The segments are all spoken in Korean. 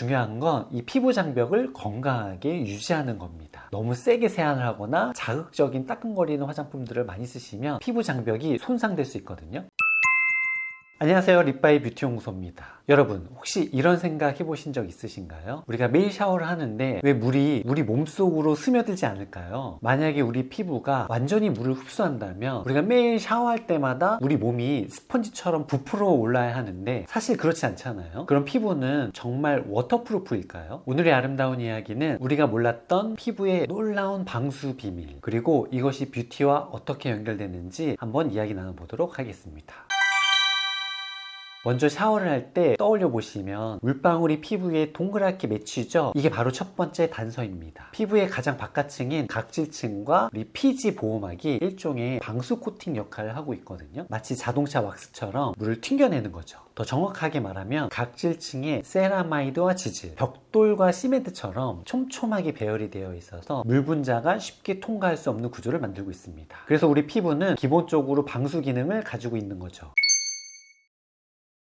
중요한 건 이 피부 장벽을 건강하게 유지하는 겁니다. 너무 세게 세안을 하거나 자극적인 따끔거리는 화장품들을 많이 쓰시면 피부 장벽이 손상될 수 있거든요. 안녕하세요, 립바이 뷰티 연구소입니다. 여러분, 혹시 이런 생각 해보신 적 있으신가요? 우리가 매일 샤워를 하는데 왜 물이 우리 몸속으로 스며들지 않을까요? 만약에 우리 피부가 완전히 물을 흡수한다면 우리가 매일 샤워할 때마다 우리 몸이 스펀지처럼 부풀어 올라야 하는데 사실 그렇지 않잖아요. 그럼 피부는 정말 워터프루프일까요? 오늘의 아름다운 이야기는 우리가 몰랐던 피부의 놀라운 방수 비밀, 그리고 이것이 뷰티와 어떻게 연결되는지 한번 이야기 나눠보도록 하겠습니다. 먼저 샤워를 할 때 떠올려 보시면 물방울이 피부에 동그랗게 맺히죠. 이게 바로 첫 번째 단서입니다. 피부의 가장 바깥층인 각질층과 우리 피지 보호막이 일종의 방수 코팅 역할을 하고 있거든요. 마치 자동차 왁스처럼 물을 튕겨내는 거죠. 더 정확하게 말하면 각질층에 세라마이드와 지질, 벽돌과 시멘트처럼 촘촘하게 배열이 되어 있어서 물 분자가 쉽게 통과할 수 없는 구조를 만들고 있습니다. 그래서 우리 피부는 기본적으로 방수 기능을 가지고 있는 거죠.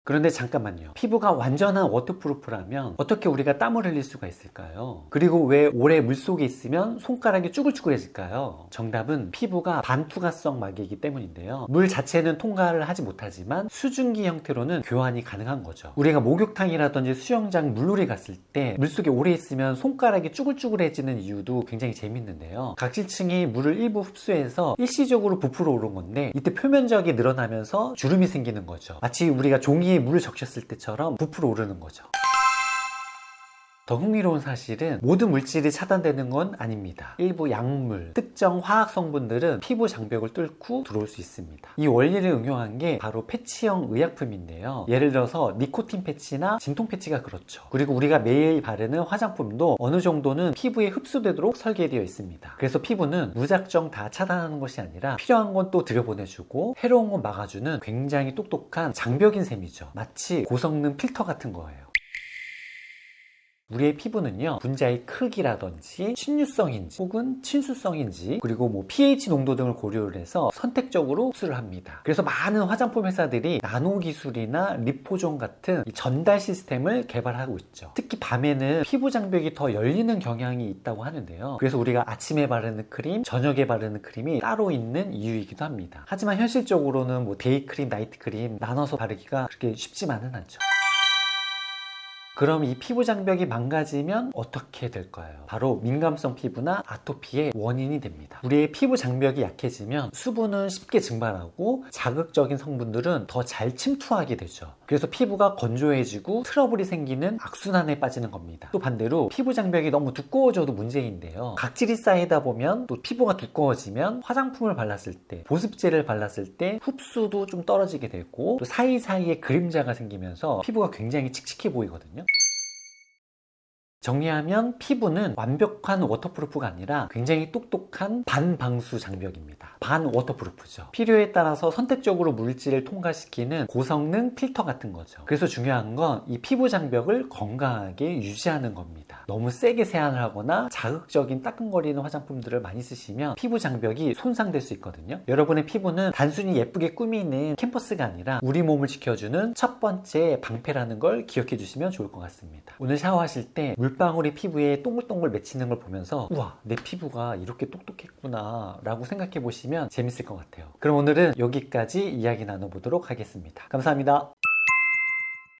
그런데 잠깐만요. 피부가 완전한 워터프루프라면 어떻게 우리가 땀을 흘릴 수가 있을까요? 그리고 왜 오래 물속에 있으면 손가락이 쭈글쭈글해질까요? 정답은 피부가 반투과성 막이기 때문인데요. 물 자체는 통과를 하지 못하지만 수증기 형태로는 교환이 가능한 거죠. 우리가 목욕탕이라든지 수영장 물놀이 갔을 때 물속에 오래 있으면 손가락이 쭈글쭈글해지는 이유도 굉장히 재밌는데요. 각질층이 물을 일부 흡수해서 일시적으로 부풀어 오른 건데 이때 표면적이 늘어나면서 주름이 생기는 거죠. 마치 우리가 종이에 물을 적셨을 때처럼 부풀어 오르는 거죠. 더 흥미로운 사실은 모든 물질이 차단되는 건 아닙니다. 일부 약물, 특정 화학 성분들은 피부 장벽을 뚫고 들어올 수 있습니다. 이 원리를 응용한 게 바로 패치형 의약품인데요. 예를 들어서 니코틴 패치나 진통 패치가 그렇죠. 그리고 우리가 매일 바르는 화장품도 어느 정도는 피부에 흡수되도록 설계되어 있습니다. 그래서 피부는 무작정 다 차단하는 것이 아니라 필요한 건 또 들여보내주고 해로운 건 막아주는 굉장히 똑똑한 장벽인 셈이죠. 마치 고성능 필터 같은 거예요. 우리의 피부는요, 분자의 크기라든지 침류성인지 혹은 친수성인지 그리고 pH 농도 등을 고려를 해서 선택적으로 흡수를 합니다. 그래서 많은 화장품 회사들이 나노 기술이나 리포존 같은 전달 시스템을 개발하고 있죠. 특히 밤에는 피부 장벽이 더 열리는 경향이 있다고 하는데요. 그래서 우리가 아침에 바르는 크림, 저녁에 바르는 크림이 따로 있는 이유이기도 합니다. 하지만 현실적으로는 데이크림, 나이트크림 나눠서 바르기가 그렇게 쉽지만은 않죠. 그럼 이 피부 장벽이 망가지면 어떻게 될까요? 바로 민감성 피부나 아토피의 원인이 됩니다. 우리의 피부 장벽이 약해지면 수분은 쉽게 증발하고 자극적인 성분들은 더 잘 침투하게 되죠. 그래서 피부가 건조해지고 트러블이 생기는 악순환에 빠지는 겁니다. 또 반대로 피부 장벽이 너무 두꺼워져도 문제인데요. 각질이 쌓이다 보면 또 피부가 두꺼워지면 화장품을 발랐을 때, 보습제를 발랐을 때 흡수도 좀 떨어지게 되고 또 사이사이에 그림자가 생기면서 피부가 굉장히 칙칙해 보이거든요. 정리하면 피부는 완벽한 워터프루프가 아니라 굉장히 똑똑한 반방수 장벽입니다. 반워터프루프죠. 필요에 따라서 선택적으로 물질을 통과시키는 고성능 필터 같은 거죠. 그래서 중요한 건 이 피부 장벽을 건강하게 유지하는 겁니다. 너무 세게 세안을 하거나 자극적인 따끔거리는 화장품들을 많이 쓰시면 피부 장벽이 손상될 수 있거든요. 여러분의 피부는 단순히 예쁘게 꾸미는 캔버스가 아니라 우리 몸을 지켜주는 첫 번째 방패라는 걸 기억해 주시면 좋을 것 같습니다. 오늘 샤워하실 때 물방울이 피부에 동글동글 맺히는 걸 보면서 우와, 내 피부가 이렇게 똑똑했구나 라고 생각해 보시면 재밌을 것 같아요. 그럼 오늘은 여기까지 이야기 나눠보도록 하겠습니다. 감사합니다.